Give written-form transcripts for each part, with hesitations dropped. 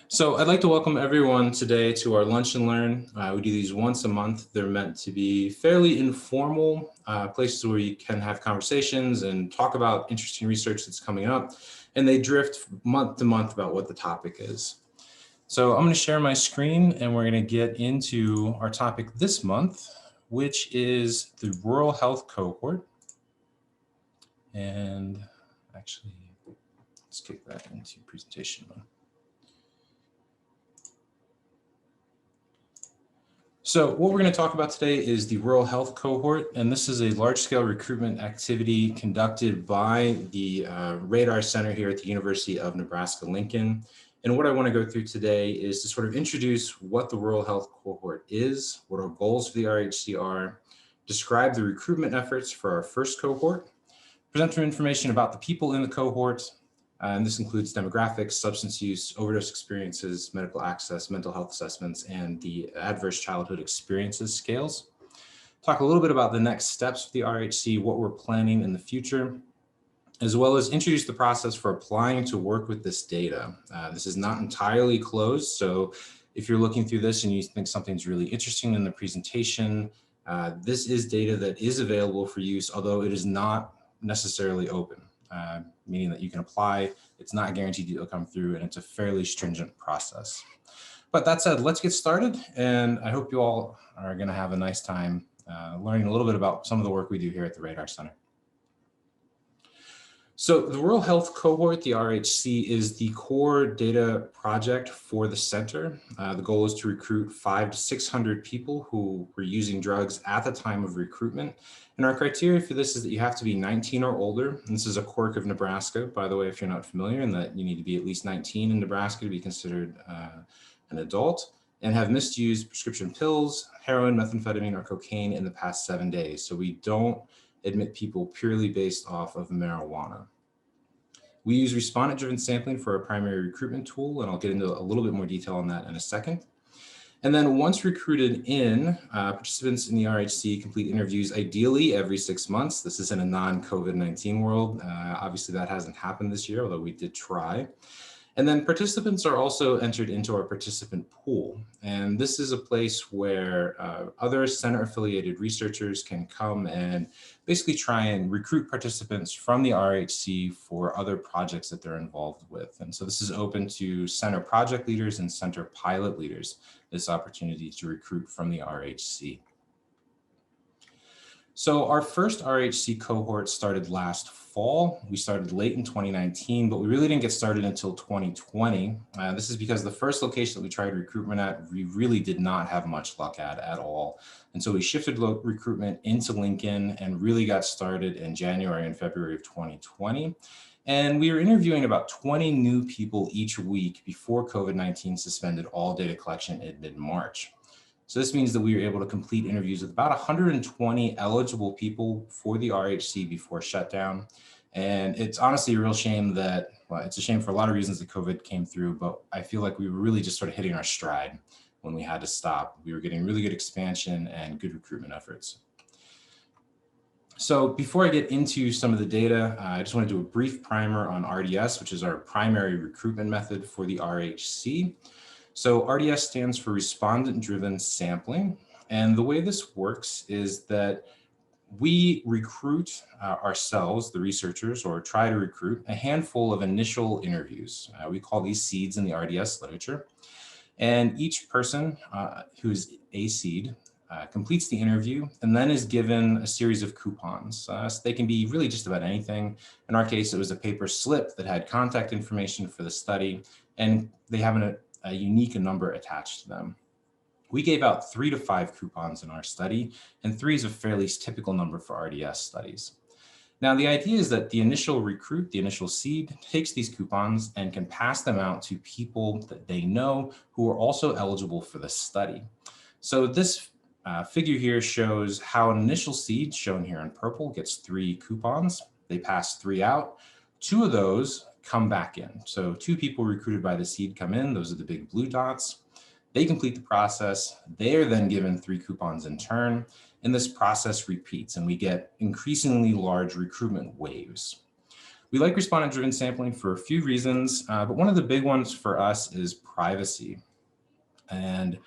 So I'd like to welcome everyone today to our Lunch and Learn. We do these once a month. They're meant to be fairly informal, places where you can have conversations and talk about interesting research that's coming up. And they drift month to month about what the topic is. So I'm going to share my screen and we're going to get into our topic this month, which is the rural health cohort. And actually, let's kick that into presentation mode. So what we're going to talk about today is the rural health cohort, and this is a large-scale recruitment activity conducted by the RDAR Center here at the University of Nebraska-Lincoln. And what I want to go through today is to sort of introduce what the rural health cohort is, what our goals for the RHC are, describe the recruitment efforts for our first cohort, present some information about the people in the cohort, and this includes demographics, substance use, overdose experiences, medical access, mental health assessments, and the adverse childhood experiences scales. Talk a little bit about the next steps of the RHC, what we're planning in the future, as well as introduce the process for applying to work with this data. This is not entirely closed, so if you're looking through this and you think something's really interesting in the presentation, this is data that is available for use, although it is not necessarily open. Meaning that you can apply, it's not guaranteed it'll come through, and it's a fairly stringent process. But that said, let's get started, and I hope you all are going to have a nice time learning a little bit about some of the work we do here at the RDAR Center. So the Rural Health Cohort, the RHC, is the core data project for the center. The goal is to recruit 500 to 600 people who were using drugs at the time of recruitment. And our criteria for this is that you have to be 19 or older. And this is a quirk of Nebraska, by the way, if you're not familiar, and that you need to be at least 19 in Nebraska to be considered an adult, and have misused prescription pills, heroin, methamphetamine, or cocaine in the past 7 days. So we don't admit people purely based off of marijuana. We use respondent-driven sampling for our primary recruitment tool, and I'll get into a little bit more detail on that in a second. And then once recruited in, participants in the RHC complete interviews ideally every 6 months. This is in a non-COVID-19 world. Obviously that hasn't happened this year, although we did try. And then participants are also entered into our participant pool. And this is a place where other center-affiliated researchers can come and basically try and recruit participants from the RHC for other projects that they're involved with. And so this is open to center project leaders and center pilot leaders, this opportunity to recruit from the RHC. So our first RHC cohort started last fall. We started late in 2019, but we really didn't get started until 2020. This is because the first location that we tried recruitment at, we really did not have much luck at all. And so we shifted recruitment into Lincoln and really got started in January and February of 2020. And we were interviewing about 20 new people each week before COVID-19 suspended all data collection in mid-March. So this means that we were able to complete interviews with about 120 eligible people for the RHC before shutdown. And it's honestly a real shame that, well, it's a shame for a lot of reasons that COVID came through, but I feel like we were really just sort of hitting our stride when we had to stop. We were getting really good expansion and good recruitment efforts. So before I get into some of the data, I just want to do a brief primer on RDS, which is our primary recruitment method for the RHC. So RDS stands for respondent-driven sampling. And the way this works is that we recruit ourselves, the researchers, or try to recruit a handful of initial interviews. We call these seeds in the RDS literature. And each person who's a seed completes the interview and then is given a series of coupons. So they can be really just about anything. In our case, it was a paper slip that had contact information for the study, and they have a unique number attached to them. We gave out 3 to 5 coupons in our study, and 3 is a fairly typical number for RDS studies. Now, the idea is that the initial recruit, the initial seed, takes these coupons and can pass them out to people that they know who are also eligible for the study. So this figure here shows how an initial seed, shown here in purple, gets 3 coupons. They pass 3 out. 2 of those come back in. So 2 people recruited by the seed come in. Those are the big blue dots. They complete the process. They are then given 3 coupons in turn. And this process repeats, and we get increasingly large recruitment waves. We like respondent-driven sampling for a few reasons, but one of the big ones for us is privacy. And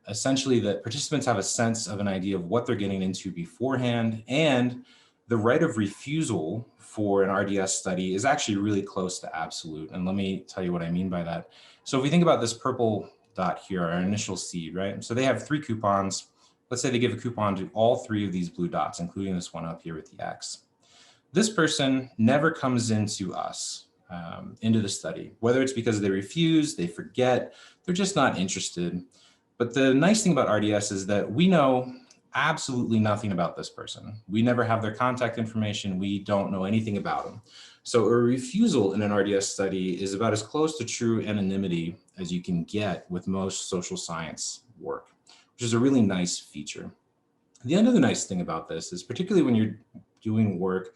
essentially that participants have a sense of an idea of what they're getting into beforehand, and the right of refusal for an RDS study is actually really close to absolute. And let me tell you what I mean by that. So if we think about this purple dot here, our initial seed, right? So they have 3 coupons. Let's say they give a coupon to all 3 of these blue dots, including this one up here with the X. This person never comes into us, into the study, whether it's because they refuse, they forget, they're just not interested. But the nice thing about RDS is that we know absolutely nothing about this person. We never have their contact information. We don't know anything about them. So a refusal in an RDS study is about as close to true anonymity as you can get with most social science work, which is a really nice feature. The other nice thing about this is, particularly when you're doing work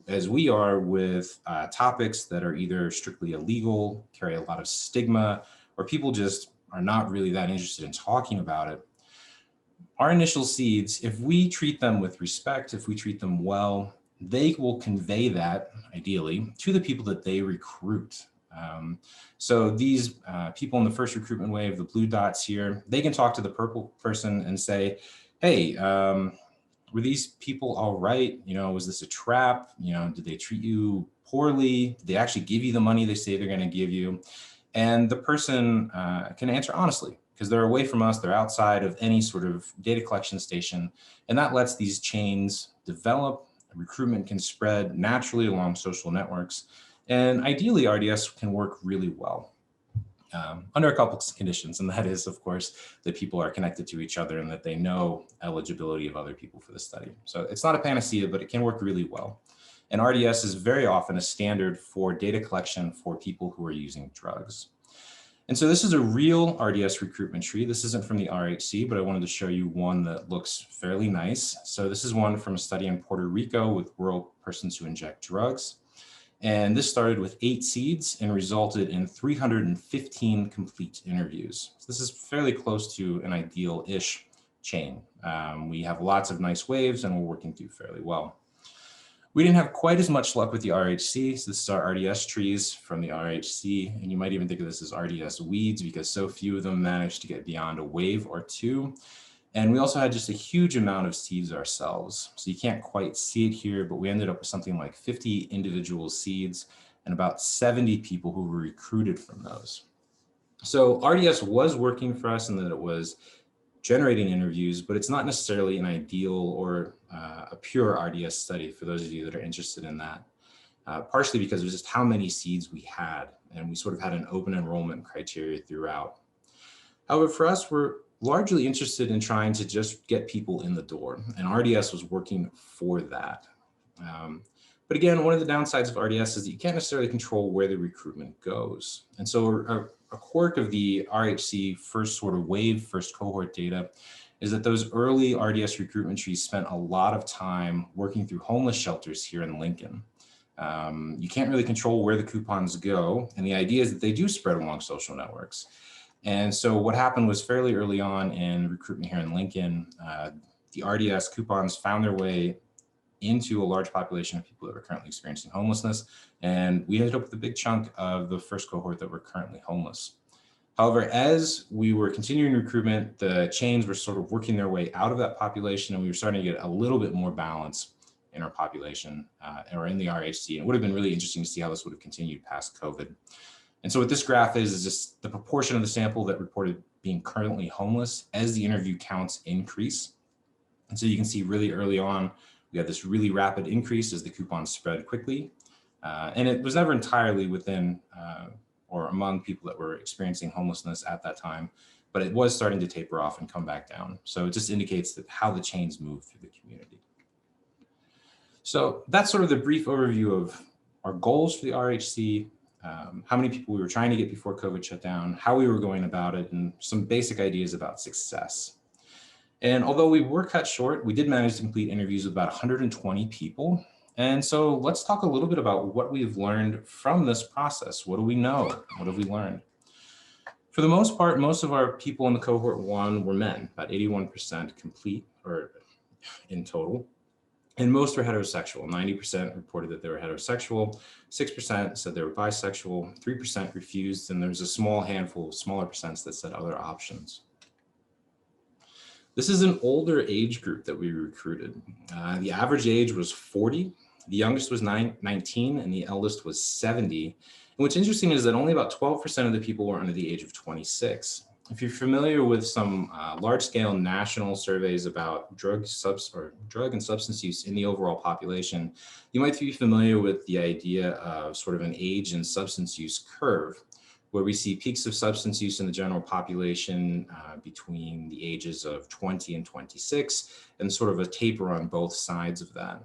as we are with topics that are either strictly illegal, carry a lot of stigma, or people just are not really that interested in talking about it. Our initial seeds, if we treat them with respect, if we treat them well, they will convey that, ideally, to the people that they recruit. So these people in the first recruitment wave, the blue dots here, they can talk to the purple person and say, hey, were these people all right? You know, was this a trap? You know, did they treat you poorly? Did they actually give you the money they say they're going to give you? And the person can answer honestly, because they're away from us, they're outside of any sort of data collection station, and that lets these chains develop. Recruitment can spread naturally along social networks, and ideally RDS can work really well under a couple of conditions, and that is, of course, that people are connected to each other and that they know eligibility of other people for the study. So it's not a panacea, but it can work really well. And RDS is very often a standard for data collection for people who are using drugs. And so this is a real RDS recruitment tree. This isn't from the RHC, but I wanted to show you one that looks fairly nice. So this is one from a study in Puerto Rico with rural persons who inject drugs. And this started with 8 seeds and resulted in 315 complete interviews. So this is fairly close to an ideal-ish chain. We have lots of nice waves and we're working through fairly well. We didn't have quite as much luck with the RHC. So this is our RDS trees from the RHC. And you might even think of this as RDS weeds because so few of them managed to get beyond a wave or 2. And we also had just a huge amount of seeds ourselves. So you can't quite see it here, but we ended up with something like 50 individual seeds and about 70 people who were recruited from those. So RDS was working for us in that it was generating interviews, but it's not necessarily an ideal or a pure RDS study for those of you that are interested in that, partially because of just how many seeds we had, and we sort of had an open enrollment criteria throughout. However, for us, we're largely interested in trying to just get people in the door, and RDS was working for that. But again, one of the downsides of RDS is that you can't necessarily control where the recruitment goes. And so a quirk of the RHC first sort of wave, first cohort data is that those early RDS recruitment trees spent a lot of time working through homeless shelters here in Lincoln. You can't really control where the coupons go. And the idea is that they do spread along social networks. And so what happened was fairly early on in recruitment here in Lincoln, the RDS coupons found their way into a large population of people that are currently experiencing homelessness. And we ended up with a big chunk of the first cohort that were currently homeless. However, as we were continuing recruitment, the chains were sort of working their way out of that population, and we were starting to get a little bit more balance in our population or in the RHC. And it would have been really interesting to see how this would have continued past COVID. And so what this graph is just the proportion of the sample that reported being currently homeless as the interview counts increase. And so you can see really early on, we had this really rapid increase as the coupons spread quickly. And it was never entirely within or among people that were experiencing homelessness at that time, but it was starting to taper off and come back down. So it just indicates that how the chains move through the community. So that's sort of the brief overview of our goals for the RHC, how many people we were trying to get before COVID shut down, how we were going about it, and some basic ideas about success. And although we were cut short, we did manage to complete interviews with about 120 people. And so let's talk a little bit about what we've learned from this process. What do we know? What have we learned? For the most part, most of our people in the cohort 1 were men, about 81% complete or in total. And most were heterosexual. 90% reported that they were heterosexual, 6% said they were bisexual, 3% refused, and there was a small handful of smaller percents that said other options. This is an older age group that we recruited. The average age was 40, the youngest was 19, and the eldest was 70. And what's interesting is that only about 12% of the people were under the age of 26. If you're familiar with some large-scale national surveys about drug and substance use in the overall population, you might be familiar with the idea of sort of an age and substance use curve, where we see peaks of substance use in the general population between the ages of 20 and 26, and sort of a taper on both sides of that.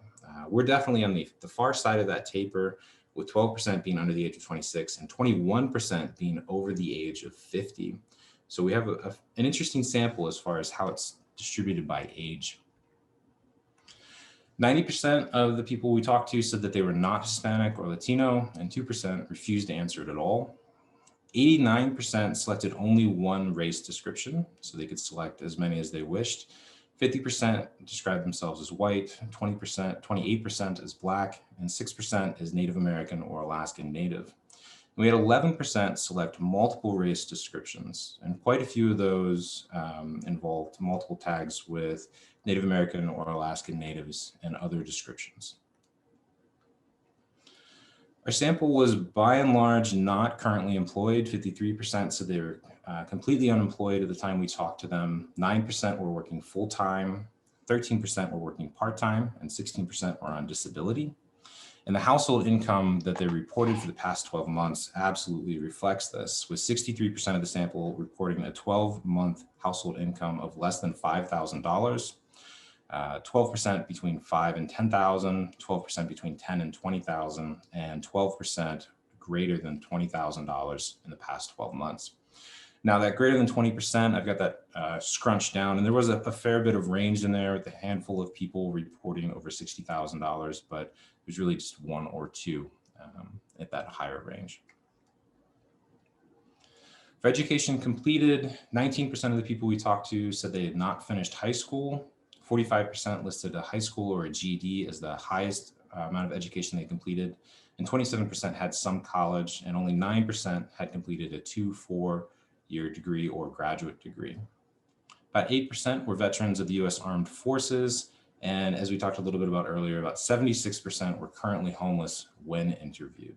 We're definitely on the far side of that taper, with 12% being under the age of 26 and 21% being over the age of 50. So we have an interesting sample as far as how it's distributed by age. 90% of the people we talked to said that they were not Hispanic or Latino, and 2% refused to answer it at all. 89% selected only one race description, so they could select as many as they wished. 50% described themselves as white, 28% as Black, and 6% as Native American or Alaskan Native. And we had 11% select multiple race descriptions, and quite a few of those involved multiple tags with Native American or Alaskan Natives and other descriptions. Our sample was by and large not currently employed. 53% said they were completely unemployed at the time we talked to them. 9% were working full-time, 13% were working part-time, and 16% were on disability. And the household income that they reported for the past 12 months absolutely reflects this, with 63% of the sample reporting a 12-month household income of less than $5,000. 12% between $5,000 and $10,000, 12% between $10,000 and $20,000, and 12% greater than $20,000 in the past 12 months. Now that greater than 20%, I've got that scrunched down, and there was a fair bit of range in there with a handful of people reporting over $60,000, but it was really just one or two at that higher range. For education completed, 19% of the people we talked to said they had not finished high school. 45% listed a high school or a GED as the highest amount of education they completed, and 27% had some college, and only 9% had completed a 2-4-year degree or graduate degree. About 8% were veterans of the U.S. Armed Forces, and as we talked a little bit about earlier, about 76% were currently homeless when interviewed.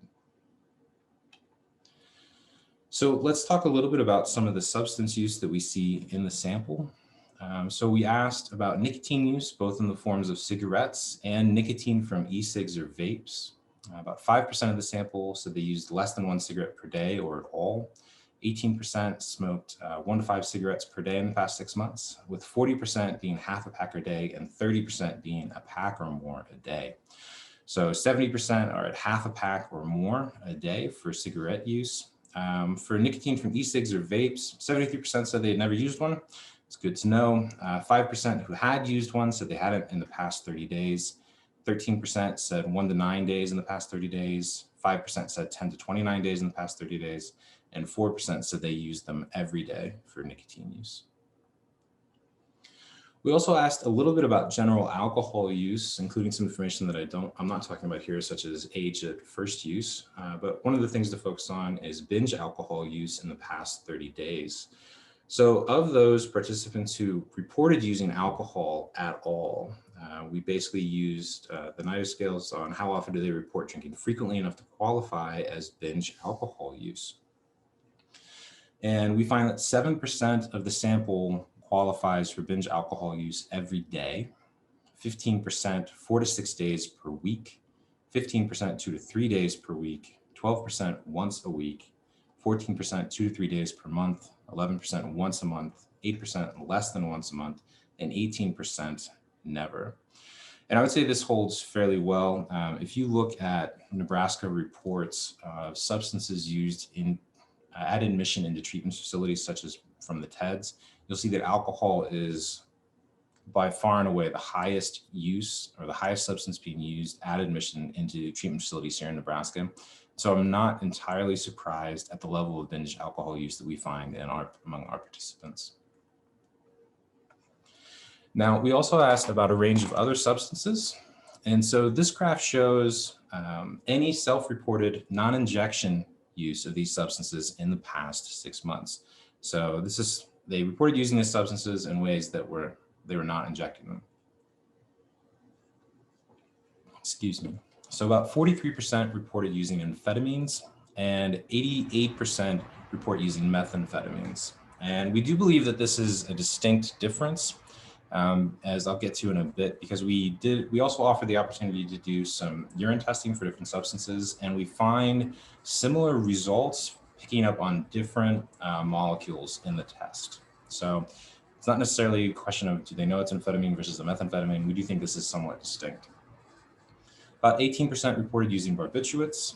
So let's talk a little bit about some of the substance use that we see in the sample. So we asked about nicotine use, both in the forms of cigarettes and nicotine from e-cigs or vapes. About 5% of the sample said they used less than 1 cigarette per day or at all. 18% smoked 1 to 5 cigarettes per day in the past 6 months, with 40% being half a pack a day and 30% being a pack or more a day. So 70% are at half a pack or more a day for cigarette use. For nicotine from e-cigs or vapes, 73% said they had never used one. It's good to know. 5% who had used one said they hadn't in the past 30 days. 13% said 1 to 9 days in the past 30 days. 5% said 10 to 29 days in the past 30 days. And 4% said they used them every day for nicotine use. We also asked a little bit about general alcohol use, including some information that I'm not talking about here, such as age at first use. But one of the things to focus on is binge alcohol use in the past 30 days. So of those participants who reported using alcohol at all, we basically used the NIDA scales on how often do they report drinking frequently enough to qualify as binge alcohol use. And we find that 7% of the sample qualifies for binge alcohol use every day, 15% 4 to 6 days per week, 15% 2 to 3 days per week, 12% once a week, 14% 2 to 3 days per month, 11% once a month, 8% less than once a month, and 18% never. And I would say this holds fairly well. If you look at Nebraska reports of substances used in at admission into treatment facilities, such as from the TEDS, you'll see that alcohol is by far and away the highest use or the highest substance being used at admission into treatment facilities here in Nebraska. So I'm not entirely surprised at the level of binge alcohol use that we find among our participants. Now, we also asked about a range of other substances. And so this graph shows any self-reported non-injection use of these substances in the past 6 months. So they reported using these substances in ways that they were not injecting them. Excuse me. So about 43% reported using amphetamines and 88% report using methamphetamines. And we do believe that this is a distinct difference, as I'll get to in a bit, because we also offer the opportunity to do some urine testing for different substances, and we find similar results picking up on different molecules in the test. So it's not necessarily a question of do they know it's amphetamine versus a methamphetamine. We do think this is somewhat distinct. About 18% reported using barbiturates,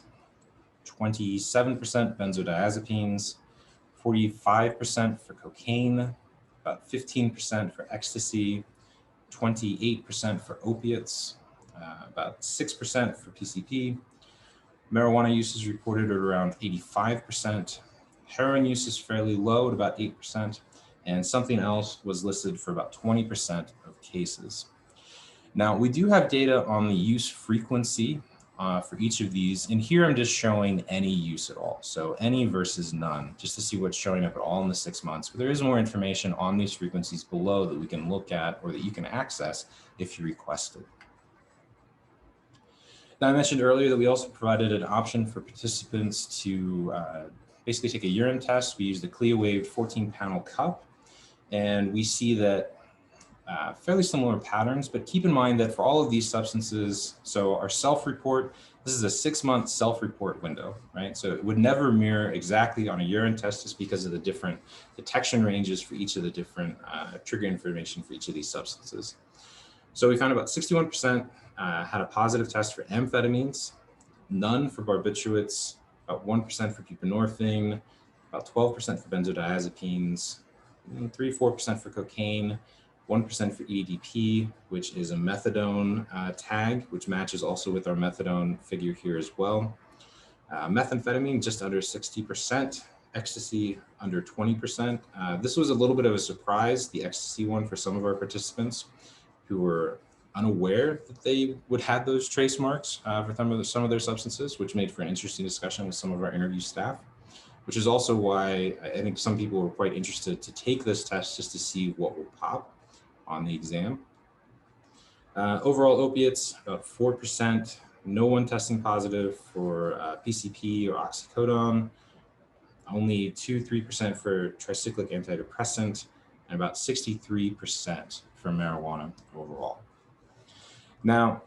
27% benzodiazepines, 45% for cocaine, about 15% for ecstasy, 28% for opiates, about 6% for PCP. Marijuana use is reported at around 85%. Heroin use is fairly low at about 8%, and something else was listed for about 20% of cases. Now, we do have data on the use frequency for each of these, and here I'm just showing any use at all. So any versus none, just to see what's showing up at all in the 6 months. But there is more information on these frequencies below that we can look at or that you can access if you request it. Now, I mentioned earlier that we also provided an option for participants to basically take a urine test. We used the CLIA-waived 14-panel cup, and we see that fairly similar patterns, but keep in mind that for all of these substances, so our self-report, this is a 6-month self-report window, right? So it would never mirror exactly on a urine test just because of the different detection ranges for each of the different trigger information for each of these substances. So we found about 61% had a positive test for amphetamines, none for barbiturates, about 1% for buprenorphine, about 12% for benzodiazepines, 3-4% for cocaine, 1% for EDP, which is a methadone tag, which matches also with our methadone figure here as well. Methamphetamine, just under 60%, ecstasy under 20%. This was a little bit of a surprise, the ecstasy one, for some of our participants who were unaware that they would have those trace marks for some of their substances, which made for an interesting discussion with some of our interview staff, which is also why I think some people were quite interested to take this test just to see what will pop on the exam. Overall opiates, about 4%, no one testing positive for PCP or oxycodone, only 2-3% for tricyclic antidepressant, and about 63% for marijuana overall. Now,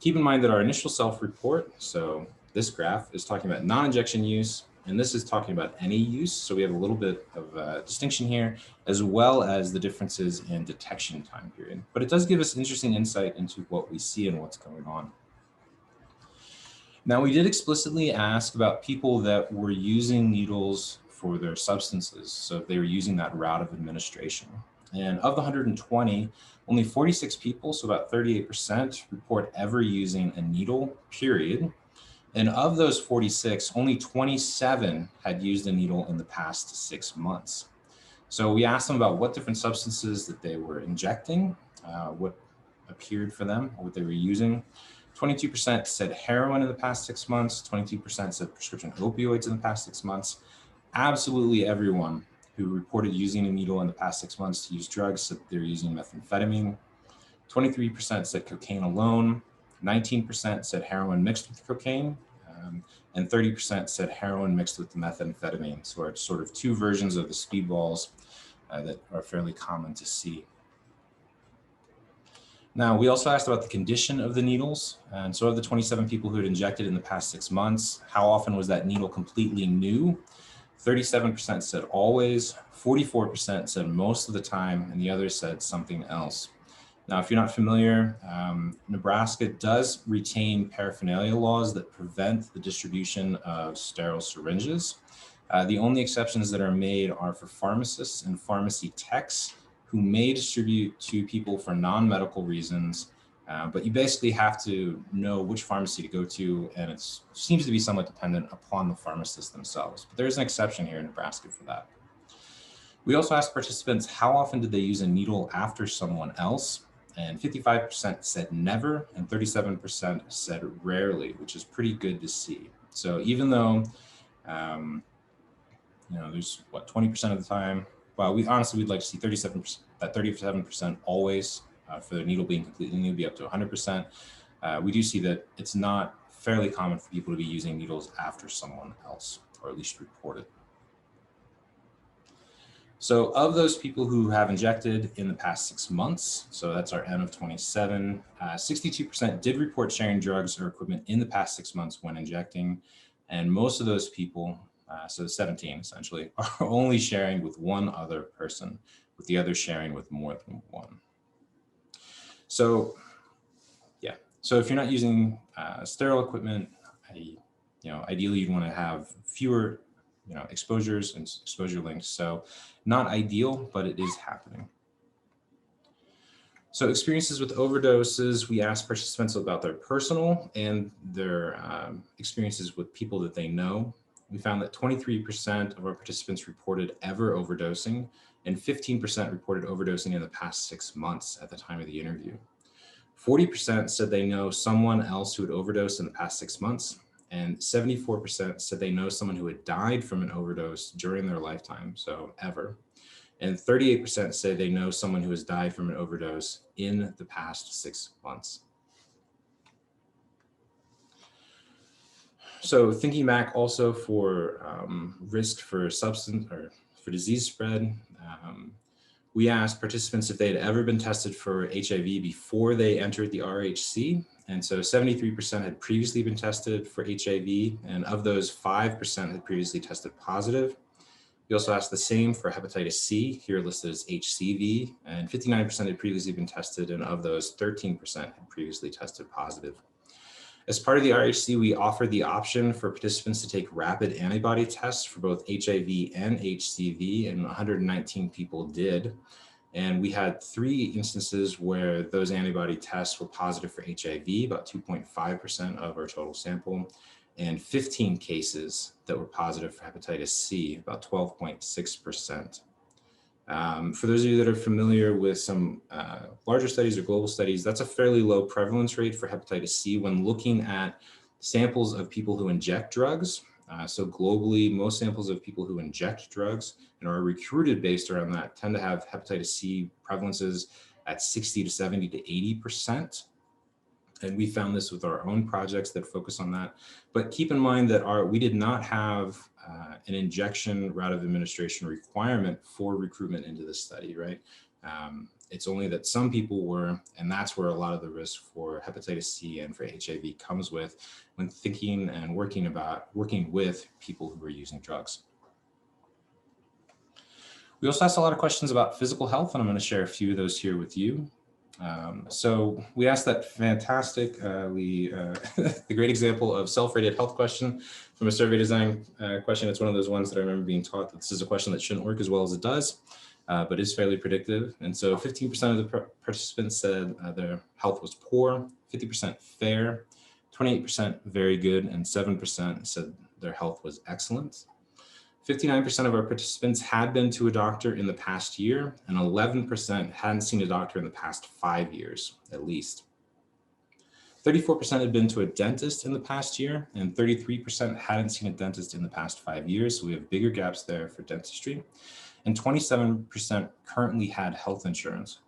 keep in mind that our initial self-report, so this graph is talking about non-injection use, and this is talking about any use. So we have a little bit of a distinction here, as well as the differences in detection time period. But it does give us interesting insight into what we see and what's going on. Now, we did explicitly ask about people that were using needles for their substances. So if they were using that route of administration. And of the 120, only 46 people, so about 38%, report ever using a needle, period. And of those 46, only 27 had used a needle in the past 6 months. So we asked them about what different substances that they were injecting, what appeared for them, or what they were using. 22% said heroin in the past 6 months, 22% said prescription opioids in the past 6 months. Absolutely everyone who reported using a needle in the past 6 months to use drugs said they're using methamphetamine. 23% said cocaine alone. 19% said heroin mixed with cocaine, and 30% said heroin mixed with the methamphetamine. So it's sort of two versions of the speedballs that are fairly common to see. Now, we also asked about the condition of the needles. And so of the 27 people who had injected in the past 6 months, how often was that needle completely new? 37% said always, 44% said most of the time, and the others said something else. Now, if you're not familiar, Nebraska does retain paraphernalia laws that prevent the distribution of sterile syringes. The only exceptions that are made are for pharmacists and pharmacy techs who may distribute to people for non-medical reasons, but you basically have to know which pharmacy to go to, and it seems to be somewhat dependent upon the pharmacists themselves. But there's an exception here in Nebraska for that. We also asked participants how often did they use a needle after someone else. and 55% said never, and 37% said rarely, which is pretty good to see. So even though, there's what, 20% of the time, well, we'd like to see 37% always for the needle being completely new, be up to 100%. We do see that it's not fairly common for people to be using needles after someone else, or at least reported. So of those people who have injected in the past 6 months, so that's our N of 27, 62% did report sharing drugs or equipment in the past 6 months when injecting. And most of those people, so 17 essentially, are only sharing with one other person, with the other sharing with more than one. So yeah, so if you're not using sterile equipment, ideally you'd want to have fewer exposures and exposure links. So not ideal, but it is happening. So experiences with overdoses, we asked participants about their personal and their experiences with people that they know. We found that 23% of our participants reported ever overdosing, and 15% reported overdosing in the past 6 months at the time of the interview. 40% said they know someone else who had overdosed in the past 6 months, and 74% said they know someone who had died from an overdose during their lifetime, so ever. And 38% say they know someone who has died from an overdose in the past 6 months. So thinking back also for risk for substance or for disease spread, we asked participants if they had ever been tested for HIV before they entered the RHC. And so 73% had previously been tested for HIV, and of those, 5% had previously tested positive. We also asked the same for hepatitis C, here listed as HCV, and 59% had previously been tested, and of those, 13% had previously tested positive. As part of the RHC, we offered the option for participants to take rapid antibody tests for both HIV and HCV, and 119 people did. And we had 3 instances where those antibody tests were positive for HIV, about 2.5% of our total sample, and 15 cases that were positive for hepatitis C, about 12.6%. For those of you that are familiar with some larger studies or global studies, that's a fairly low prevalence rate for hepatitis C when looking at samples of people who inject drugs. So globally, most samples of people who inject drugs and are recruited based around that tend to have hepatitis C prevalences at 60 to 70 to 80%. And we found this with our own projects that focus on that. But keep in mind that we did not have an injection route of administration requirement for recruitment into this study, right? It's only that some people were, and that's where a lot of the risk for hepatitis C and for HIV comes with when thinking and working with people who are using drugs. We also asked a lot of questions about physical health, and I'm going to share a few of those here with you. So we asked that the great example of self-rated health question from a survey design question. It's one of those ones that I remember being taught that this is a question that shouldn't work as well as it does, but is fairly predictive. And so 15% of the participants said their health was poor, 50% fair, 28% very good, and 7% said their health was excellent. 59% of our participants had been to a doctor in the past year, and 11% hadn't seen a doctor in the past 5 years, at least. 34% had been to a dentist in the past year, and 33% hadn't seen a dentist in the past 5 years, so we have bigger gaps there for dentistry. And 27% currently had health insurance.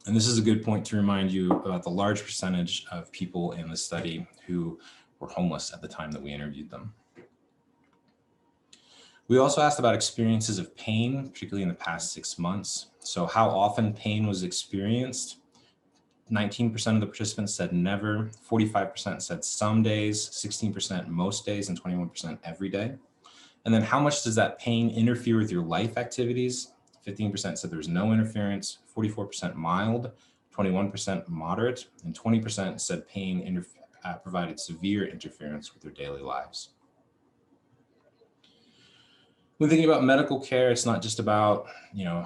And this is a good point to remind you about the large percentage of people in the study who were homeless at the time that we interviewed them. We also asked about experiences of pain, particularly in the past 6 months. So how often pain was experienced. 19% of the participants said never, 45% said some days, 16% most days, and 21% every day. And then how much does that pain interfere with your life activities? 15% said there was no interference, 44% mild, 21% moderate, and 20% said pain provided severe interference with their daily lives. When thinking about medical care, it's not just about,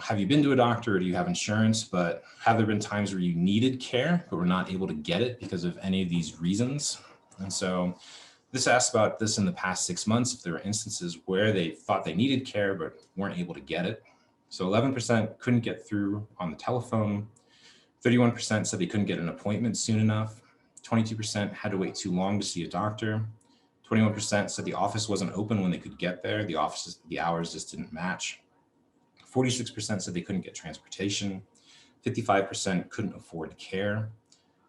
have you been to a doctor or do you have insurance, but have there been times where you needed care but were not able to get it because of any of these reasons? And so this asks about this in the past 6 months, if there were instances where they thought they needed care but weren't able to get it. So 11% couldn't get through on the telephone. 31% said they couldn't get an appointment soon enough. 22% had to wait too long to see a doctor. 21% said the office wasn't open when they could get there. The hours just didn't match. 46% said they couldn't get transportation. 55% couldn't afford care.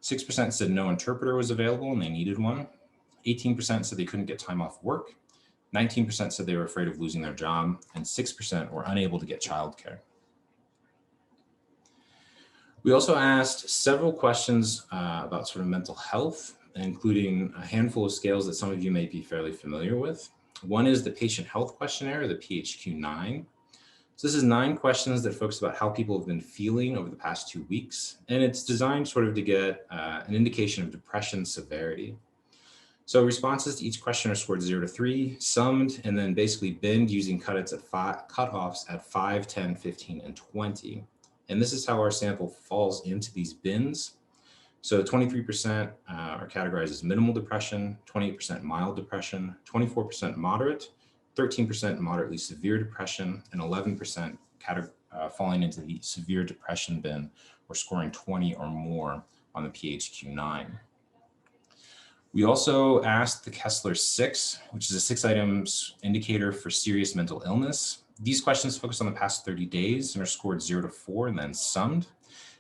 6% said no interpreter was available and they needed one. 18% said they couldn't get time off work. 19% said they were afraid of losing their job, and 6% were unable to get childcare. We also asked several questions about sort of mental health, including a handful of scales that some of you may be fairly familiar with. One is the Patient Health Questionnaire, the PHQ-9. So this is 9 questions that focus about how people have been feeling over the past 2 weeks, and it's designed sort of to get an indication of depression severity. So responses to each question are scored 0 to 3, summed, and then basically binned using cutoffs at 5, 10, 15, and 20. And this is how our sample falls into these bins. So 23% are categorized as minimal depression, 28% mild depression, 24% moderate, 13% moderately severe depression, and 11% falling into the severe depression bin or scoring 20 or more on the PHQ-9. We also asked the Kessler-6, which is a 6 items indicator for serious mental illness. These questions focus on the past 30 days and are scored 0 to 4 and then summed.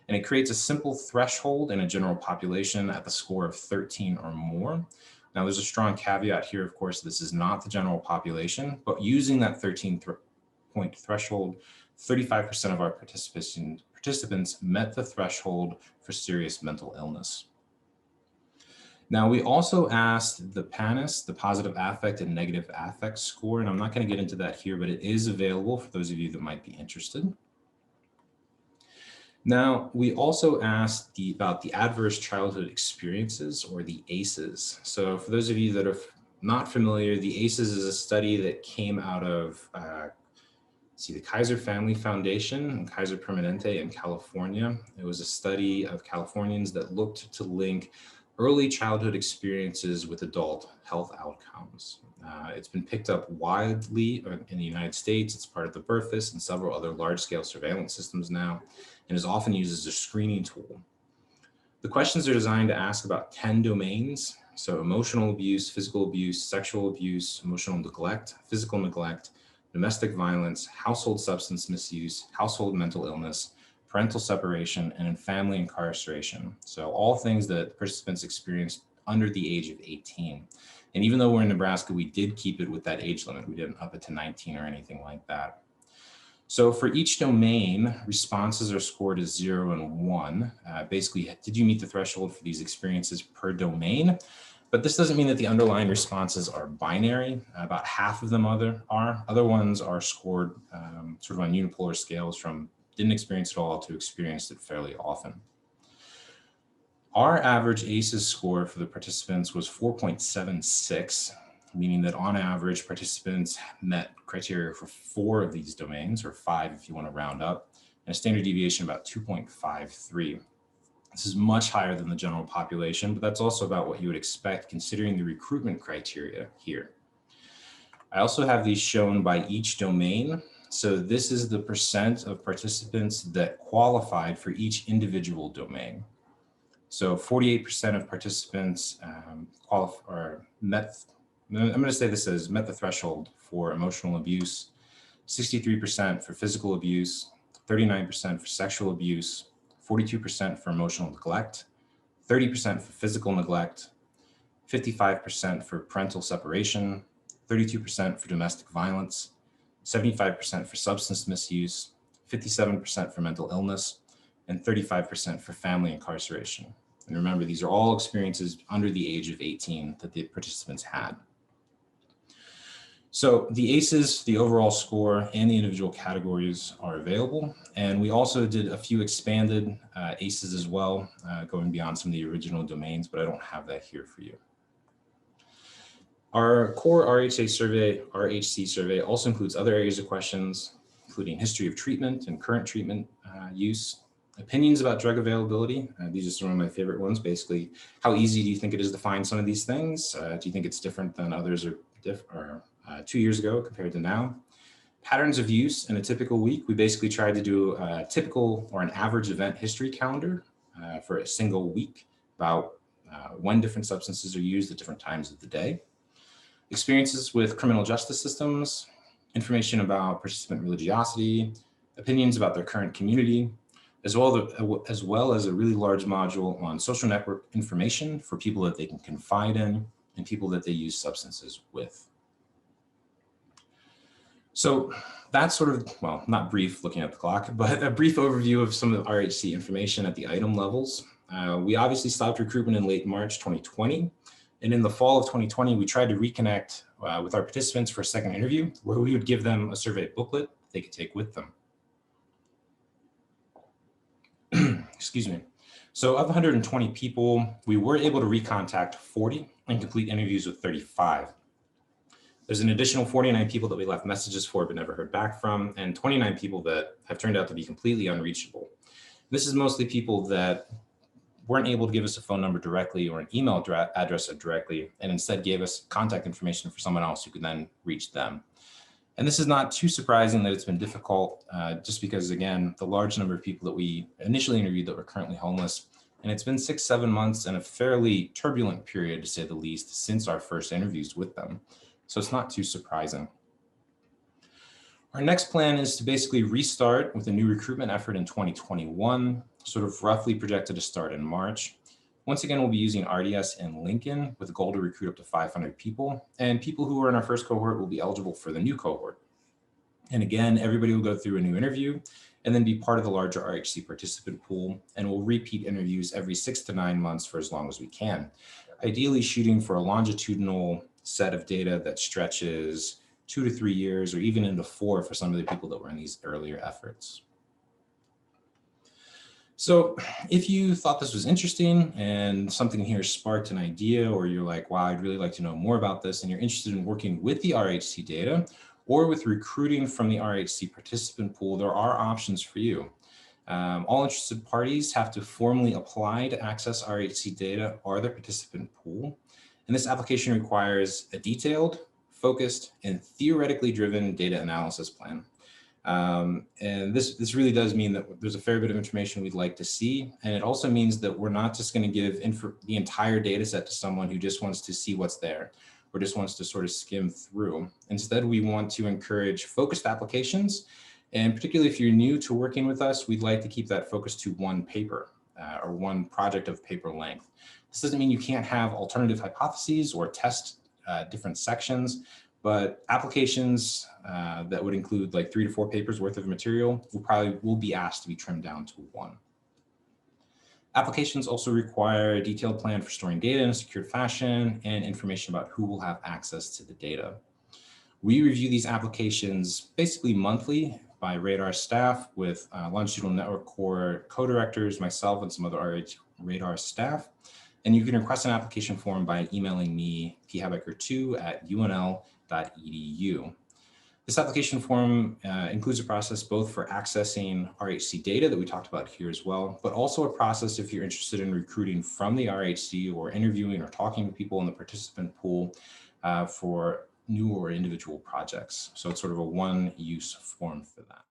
And it creates a simple threshold in a general population at the score of 13 or more. Now there's a strong caveat here, of course, this is not the general population, but using that 13-point threshold, 35% of our participants met the threshold for serious mental illness. Now, we also asked the PANAS, the Positive Affect and Negative Affect score, and I'm not going to get into that here, but it is available for those of you that might be interested. Now, we also asked about the Adverse Childhood Experiences, or the ACEs. So for those of you that are not familiar, the ACEs is a study that came out of the Kaiser Family Foundation and Kaiser Permanente in California. It was a study of Californians that looked to link early childhood experiences with adult health outcomes. It's been picked up widely in the United States. It's part of the BIRFIS and several other large-scale surveillance systems now, and is often used as a screening tool. The questions are designed to ask about 10 domains. So emotional abuse, physical abuse, sexual abuse, emotional neglect, physical neglect, domestic violence, household substance misuse, household mental illness, parental separation, and in family incarceration. So all things that participants experienced under the age of 18. And even though we're in Nebraska, we did keep it with that age limit. We didn't up it to 19 or anything like that. So for each domain, responses are scored as 0 and 1. Basically, did you meet the threshold for these experiences per domain? But this doesn't mean that the underlying responses are binary. About half of them are. Other ones are scored sort of on unipolar scales from didn't experience it all to experienced it fairly often. Our average ACEs score for the participants was 4.76, meaning that on average participants met criteria for 4 of these domains, or 5 if you want to round up, and a standard deviation about 2.53. This is much higher than the general population, but that's also about what you would expect considering the recruitment criteria here. I also have these shown by each domain. So this is the percent of participants that qualified for each individual domain. So 48% of participants met the threshold for emotional abuse, 63% for physical abuse, 39% for sexual abuse, 42% for emotional neglect, 30% for physical neglect, 55% for parental separation, 32% for domestic violence, 75% for substance misuse, 57% for mental illness, and 35% for family incarceration. And remember, these are all experiences under the age of 18 that the participants had. So the ACEs, the overall score, and the individual categories are available. And we also did a few expanded ACEs as well, going beyond some of the original domains, but I don't have that here for you. Our core RHC survey also includes other areas of questions, including history of treatment and current treatment use, opinions about drug availability. These are some of my favorite ones. Basically, how easy do you think it is to find some of these things? Do you think it's different than others or 2 years ago compared to now? Patterns of use in a typical week, we basically tried to do a typical or an average event history calendar for a single week about when different substances are used at different times of the day. Experiences with criminal justice systems, information about participant religiosity, opinions about their current community, as well as a really large module on social network information for people that they can confide in and people that they use substances with. So that's sort of, well, not brief looking at the clock, but a brief overview of some of the RHC information at the item levels. We obviously stopped recruitment in late March 2020. And in the fall of 2020, we tried to reconnect with our participants for a second interview where we would give them a survey booklet they could take with them. Excuse me. So of 120 people, we were able to recontact 40 and complete interviews with 35. There's an additional 49 people that we left messages for but never heard back from, and 29 people that have turned out to be completely unreachable. This is mostly people that weren't able to give us a phone number directly or an email address directly, and instead gave us contact information for someone else who could then reach them. And this is not too surprising that it's been difficult, just because, again, the large number of people that we initially interviewed that were currently homeless, and it's been 6-7 months and a fairly turbulent period, to say the least, since our first interviews with them. So it's not too surprising. Our next plan is to basically restart with a new recruitment effort in 2021, sort of roughly projected to start in March. Once again, we'll be using RDS in Lincoln with a goal to recruit up to 500 people, and people who are in our first cohort will be eligible for the new cohort. And again, everybody will go through a new interview and then be part of the larger RHC participant pool, and we'll repeat interviews every 6 to 9 months for as long as we can, ideally shooting for a longitudinal set of data that stretches 2 to 3 years or even into 4 for some of the people that were in these earlier efforts. So if you thought this was interesting and something here sparked an idea, or you're like, wow, I'd really like to know more about this, and you're interested in working with the RHC data or with recruiting from the RHC participant pool, there are options for you. All interested parties have to formally apply to access RHC data or their participant pool. And this application requires a detailed, focused, and theoretically driven data analysis plan. And this really does mean that there's a fair bit of information we'd like to see. And it also means that we're not just going to give the entire data set to someone who just wants to see what's there or just wants to sort of skim through. Instead, we want to encourage focused applications. And particularly if you're new to working with us, we'd like to keep that focus to one paper or one project of paper length. This doesn't mean you can't have alternative hypotheses or test different sections, but applications that would include like 3 to 4 papers worth of material will be asked to be trimmed down to 1. Applications also require a detailed plan for storing data in a secured fashion and information about who will have access to the data. We review these applications basically monthly by RDAR staff with Longitudinal Network Core co-directors, myself, and some other RDAR staff. And you can request an application form by emailing me, phabecker2@unl.edu. This application form includes a process both for accessing RHC data that we talked about here as well, but also a process if you're interested in recruiting from the RHC or interviewing or talking to people in the participant pool for new or individual projects. So it's sort of a one-use form for that.